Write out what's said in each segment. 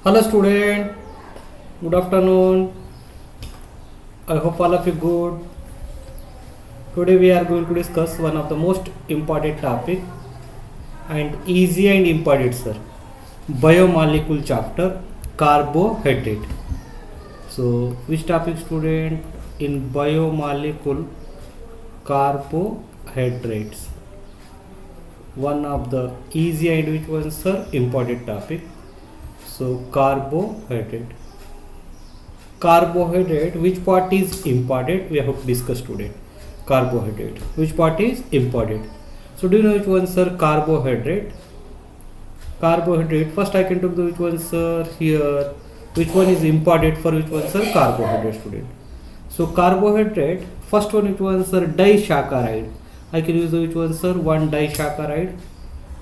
Hello student, good afternoon. I hope all of you good. Today we are going to discuss one of the most important topic and easy and important sir. Biomolecule chapter, carbohydrate. So which topic student? In biomolecule carbohydrates. One of the easy and which one sir? Important topic. So carbohydrate, which part is important we have to discuss today. Carbohydrate, which part is important? So do you know which one sir? Carbohydrate, first I can talk the which one sir here, which one is important for which one sir? Carbohydrate student. So carbohydrate, first one which one sir? Disaccharide. I can use the which one sir? One disaccharide.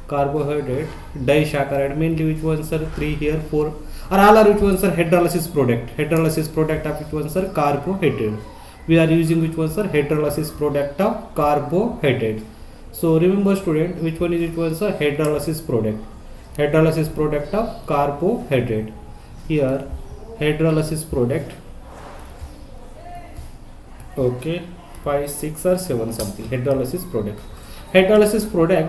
Carbohydrate, disaccharide, mainly which ones are 3 here, 4 or all are which ones are hydrolysis product of which ones are carbohydrate. We are using which ones are hydrolysis product of carbohydrate. So remember student, which one is which ones are hydrolysis product of carbohydrate. Here hydrolysis product, okay, 5 6 or 7 something hydrolysis product.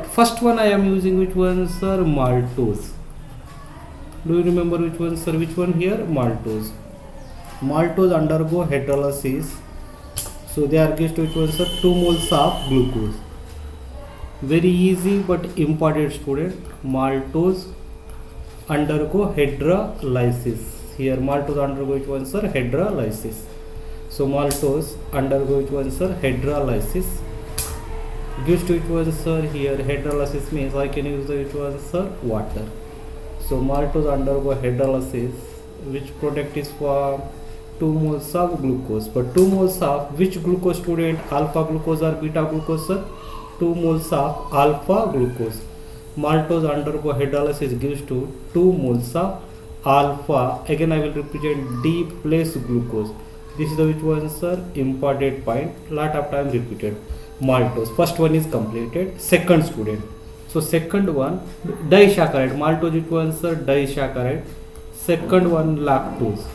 First one I am using which one sir? Maltose. Do you remember which one sir? Which one here? Maltose undergo hydrolysis, so they are gives to which one sir? 2 moles of glucose. Very easy but important student. Maltose undergo hydrolysis. Here maltose undergo which one sir? Hydrolysis. So maltose undergo which one sir? Hydrolysis. Gives to which one sir? Here hydrolysis means I can use the which one sir? Water. So maltose undergo hydrolysis, which product is for 2 moles of glucose, but 2 moles of which glucose student? Alpha glucose or beta glucose sir? 2 moles of alpha glucose. Maltose undergo hydrolysis gives to 2 moles of alpha. Again I will represent D plus glucose. This is the which one sir? Important point, lot of time repeated. Maltose, first one is completed. Second student, so second one disaccharide. Maltose which one sir? Disaccharide. Second one lactose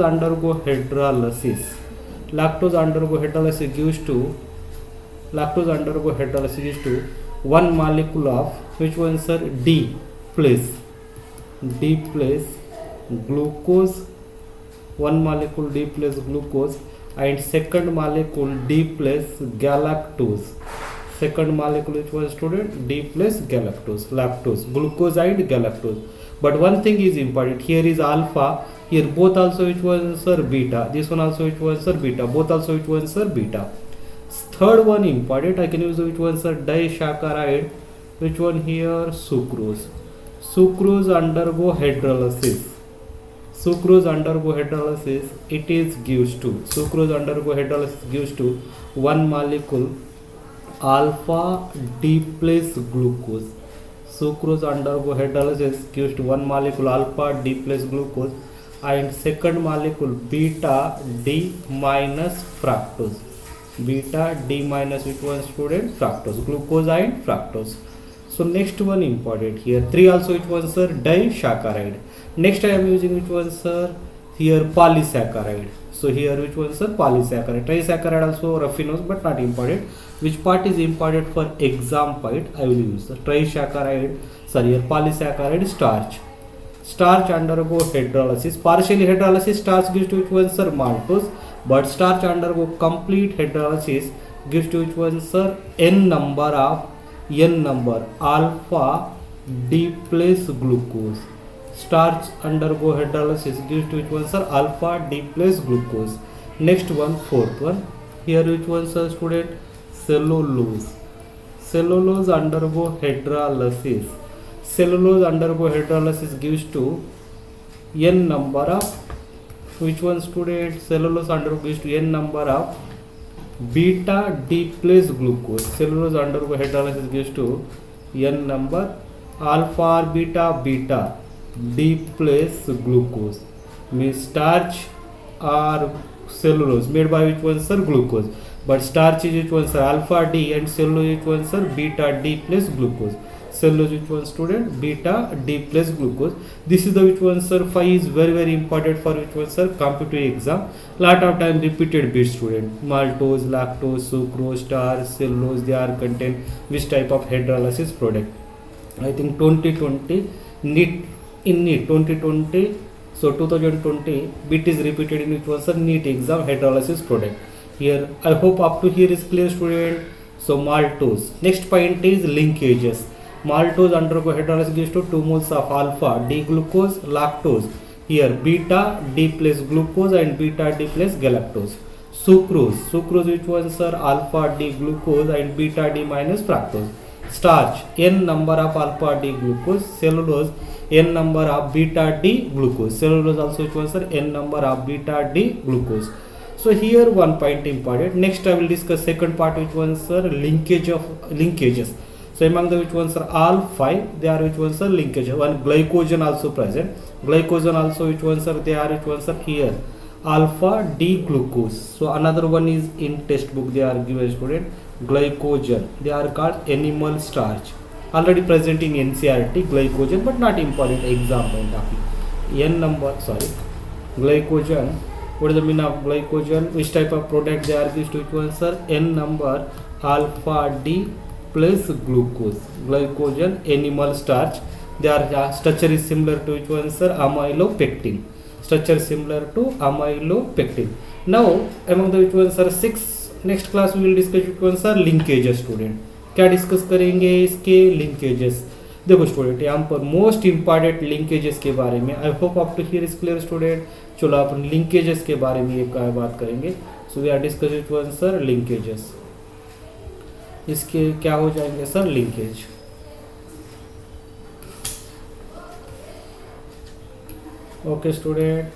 undergo hydrolysis. Lactose undergo hydrolysis gives to 1 molecule of which one sir? D plus glucose. 1 molecule D plus glucose, and second molecule D plus galactose. Second molecule which was student? D plus galactose, lactose, glucose and galactose. But one thing is important, here is alpha, here both also which was sir? Beta. This one also which was sir? Beta. Both also which was sir? Beta. Third one important, I can use which one sir? Disaccharide. Which one here? Sucrose undergo hydrolysis. It is gives to gives to 1 molecule alpha D plus glucose. Sucrose undergo hydrolysis gives to 1 molecule alpha D plus glucose, and second molecule beta D minus fructose. Beta D minus which one student? Fructose, glucose and fructose. So next one important here, 3 also which one sir? Disaccharide. Next I am using which one sir? Here polysaccharide. So here which one sir? Polysaccharide. Trisaccharide also raffinose but not important. Which part is important for exam point? I will use the trisaccharide. Sorry, here polysaccharide. Starch undergo hydrolysis. Partially hydrolysis starch gives to which one sir? Maltose. But starch undergo complete hydrolysis gives to which one sir? N number alpha D plus glucose. Starch undergo hydrolysis gives to which one sir? Alpha D plus glucose. Next one, fourth one, here which one sir student? Cellulose undergo hydrolysis. Gives to N number of which one student? Cellulose undergo gives to N number of beta D plus glucose. Cellulose undergo hydrolysis gives to N number alpha or beta D plus glucose. Means starch or cellulose made by which one sir? Glucose. But starch is which one sir? Alpha D, and cellulose which one sir? Beta D plus glucose. cellulose which one student, beta D plus glucose. This is the which one sir, 5 is very important for which one sir, competitive exam. Lot of time repeated bit student, maltose, lactose, sucrose, starch, cellulose, they are contain which type of hydrolysis product. I think 2020 NEET, in NEET 2020, so 2020 bit is repeated in which one sir, NEET exam hydrolysis product. Here I hope up to here is clear student. So maltose, next point is linkages. Maltose undergo hydrolysis gives to 2 moles of alpha D glucose, lactose, here beta D plus glucose and beta D plus galactose. Sucrose which one sir, alpha D glucose and beta D minus fructose. Starch, n number of alpha D glucose. Cellulose, n number of beta D glucose. Cellulose also which one sir, n number of beta D glucose. So here one point important. Next I will discuss second part which ones are linkages. So among the which ones are all 5, they are which ones are linkages. One glycogen also present. Glycogen also which ones are, they are which ones are here, alpha D glucose. So another one is in textbook they are given student, glycogen. They are called animal starch. Already present in NCERT glycogen, but not important exam point of view. N number, sorry, glycogen. What is the meaning of glycogen? Which type of product they are used to which one sir? N number alpha D plus glucose. Glycogen, animal starch. Their structure is similar to which one sir? Amylopectin. Structure similar to amylopectin. Now among the which ones are 6. Next class we will discuss which ones are linkages student. क्या discuss करेंगे इसके linkages. देखो student यहाँ पर most important linkages के बारे में, I hope up to here is clear student. चलो अपन लिंकेजेस के बारे में एक बात करेंगे. So we are discussing one sir linkages. इसके क्या हो जाएंगे sir, linkage. Okay student,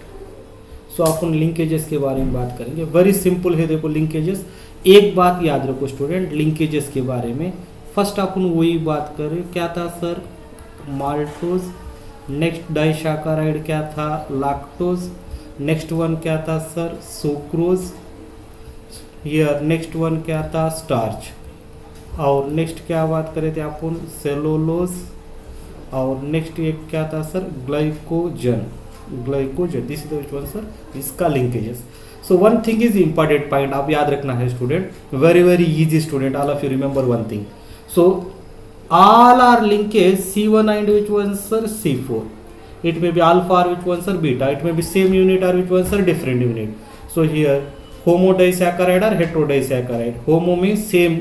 so अपन लिंकेजेस के बारे में बात करेंगे. वेरी सिंपल है. देखो लिंकेजेस, एक बात याद रखो स्टूडेंट लिंकेजेस के बारे में. फर्स्ट अपन वही बात करें, क्या था सर, माल्टोज. नेक्स्ट डाइसैकेराइड क्या था, लैक्टोज. नेक्स्ट वन क्या था sir, sucrose. Here next one क्या था, स्टार्च. और नेक्स्ट क्या बात करे थे अपन, सेलुलोज. और नेक्स्ट एक क्या था sir, glycogen. This is one sir, इसका linkages. So one thing is important point आप याद रखना है student, very easy student, all of you remember one thing. So all are linkage C1 and which one sir, C4. It may be alpha or which one sir, beta. It may be same unit or which one sir, different unit. So here homodisaccharide or heterodisaccharide. Homo means same,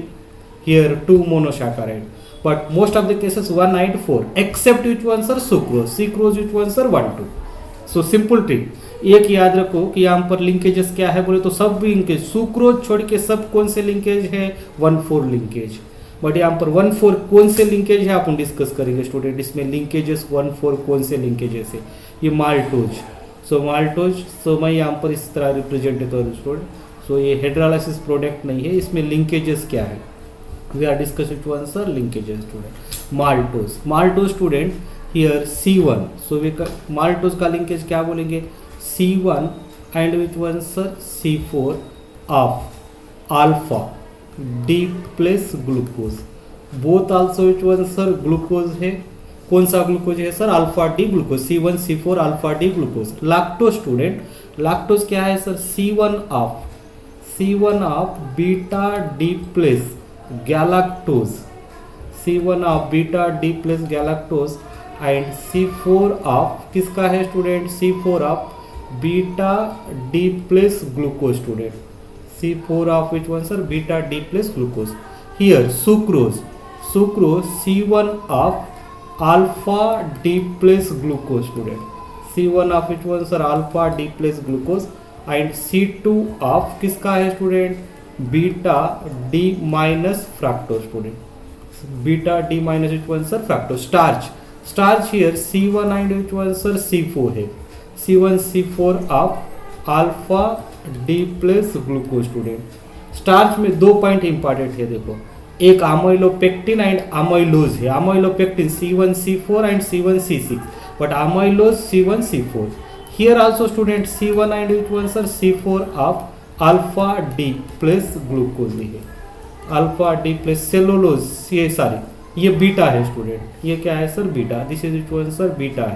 here 2 monosaccharide. But most of the cases 1 and 4 except which one sir, sucrose. Sucrose which one sir, 1 2. So simple trick. एक याद रखो कि यहाँ पर linkages क्या है बोले तो सब लिंकेज, सुक्रोज छोड़ के सब कौन से लिंकेज है, 1-4 लिंकेज. बट यहाँ पर 1-4 कौन से लिंकेज है अपन डिस्कस करेंगे स्टूडेंट. इसमें लिंकेजेस 1-4 कौन से लिंकेजेस है, ये माल्टोज. सो माल्टोज, सो मैं यहाँ पर इस तरह रिप्रेजेंट करता हूँ स्टूडेंट. सो ये हाइड्रोलाइसिस प्रोडक्ट नहीं है, इसमें लिंकेजेस क्या है, we are discussing one sir linkages student. Maltose student here C1. So we maltose का लिंकेज क्या बोलेंगे, C1 and which one sir, C4 of alpha D plus glucose. Both also which one sir, glucose है. कौन सा glucose है sir, alpha D glucose. C1 C4 alpha D glucose. Lactose student, lactose क्या है sir, C1 of beta D plus galactose. C1 of beta D plus गैलाक्टोज and C4 of किसका है student, C4 of beta D plus glucose student. C4 of which one sir, beta D plus glucose. Here sucrose C1 of alpha D plus glucose student. C1 of which one sir, alpha D plus glucose and C2 of किसका है student, beta D minus fructose student. Beta D minus which one sir, fructose. Starch here C1 and which one sir, C4 है. C1 C4 of alpha D plus glucose student. Starch में 2 point important है. देखो एक amylopectin and amylose है. Amylopectin C1 C4 and C1 C6, but amylose C1 C4. Here also student C1 and which one sir, C4 of alpha D plus glucose है. Alpha D plus cellulose, ये beta है student, ये क्या है sir beta, this is which one sir beta है।